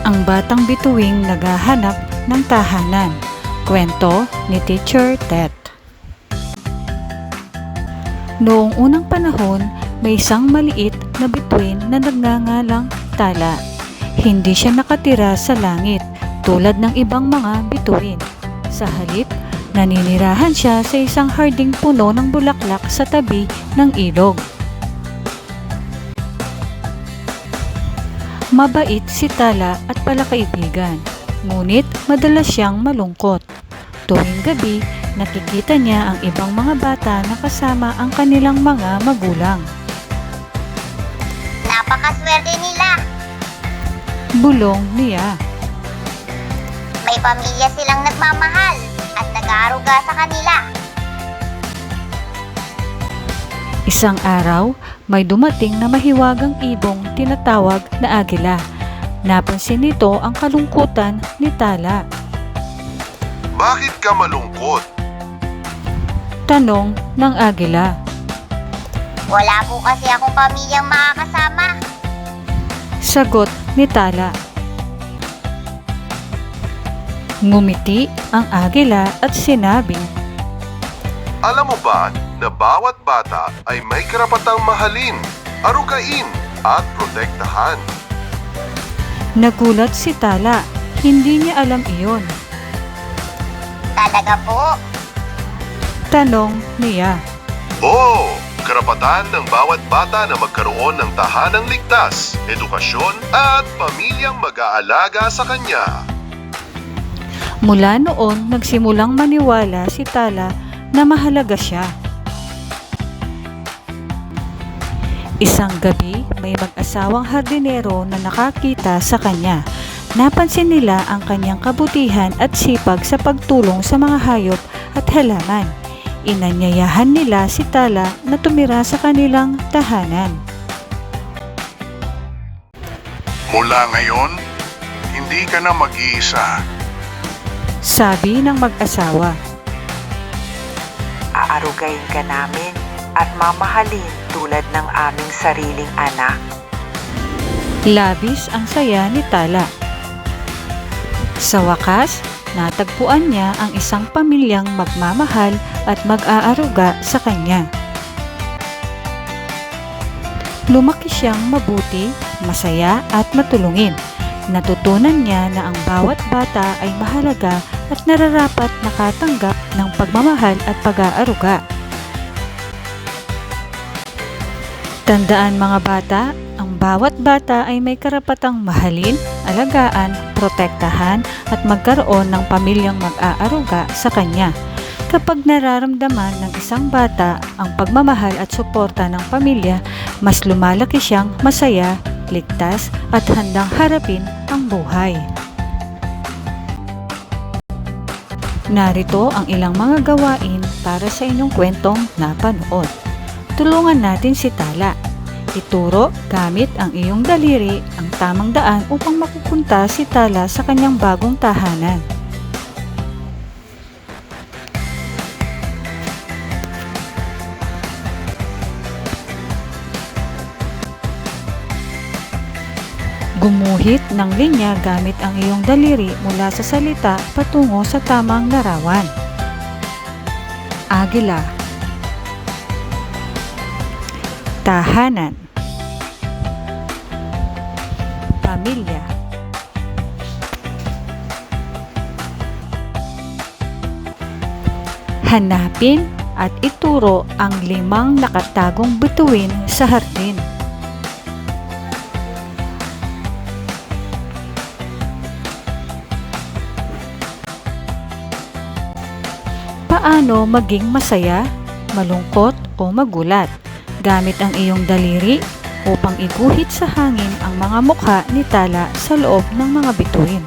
Ang batang bituing naghahanap ng tahanan. Kwento ni Teacher Tet. Noong unang panahon, may isang maliit na bituin na nagngangalang Tala. Hindi siya nakatira sa langit tulad ng ibang mga bituin. Sa halip, naninirahan siya sa isang harding puno ng bulaklak sa tabi ng ilog. Mabait si Tala at palakaibigan, ngunit madalas siyang malungkot. Tuwing gabi, nakikita niya ang ibang mga bata na kasama ang kanilang mga magulang. Napakaswerte nila! Bulong niya. May pamilya silang nagmamahal at nag-aaruga sa kanila. Isang araw, may dumating na mahiwagang ibong tinatawag na agila. Napansin nito ang kalungkutan ni Tala. Bakit ka malungkot? Tanong ng agila. Wala po kasi akong pamilyang makakasama. Sagot ni Tala. Ngumiti ang agila at sinabi, Alam mo ba na bawat bata ay may karapatang mahalin, arugain at protektahan? Nagulat si Tala. Hindi niya alam iyon. Talaga po? Tanong niya. Oo, karapatan ng bawat bata na magkaroon ng tahanang ligtas, edukasyon at pamilyang mag-aalaga sa kanya. Mula noon, nagsimulang maniwala si Tala na mahalaga siya. Isang gabi, may mag-asawang hardinero na nakakita sa kanya. Napansin nila ang kanyang kabutihan at sipag sa pagtulong sa mga hayop at halaman. Inanyayahan nila si Tala na tumira sa kanilang tahanan. Mula ngayon, hindi ka na mag-iisa. Sabi ng mag-asawa. Aarugain ka namin at mamahalin tulad ng aming sariling anak. Labis ang saya ni Tala. Sa wakas, natagpuan niya ang isang pamilyang magmamahal at mag-aaruga sa kanya. Lumaki siyang mabuti, masaya at matulungin. Natutunan niya na ang bawat bata ay mahalaga at nararapat nakatanggap ng pagmamahal at pag-aaruga. Tandaan mga bata, ang bawat bata ay may karapatang mahalin, alagaan, protektahan at magkaroon ng pamilyang mag-aaruga sa kanya. Kapag nararamdaman ng isang bata ang pagmamahal at suporta ng pamilya, mas lumalaki siyang masaya, ligtas at handang harapin ang buhay. Narito ang ilang mga gawain para sa inyong kwentong napanood. Tulungan natin si Tala. Ituro gamit ang iyong daliri ang tamang daan upang mapupunta si Tala sa kanyang bagong tahanan. Gumuhit ng linya gamit ang iyong daliri mula sa salita patungo sa tamang larawan. Agila. Tahanan. Pamilya. Hanapin at ituro ang 5 nakatagong bituin sa hardin. Paano maging masaya, malungkot o magulat gamit ang iyong daliri upang iguhit sa hangin ang mga mukha ni Tala sa loob ng mga bituin.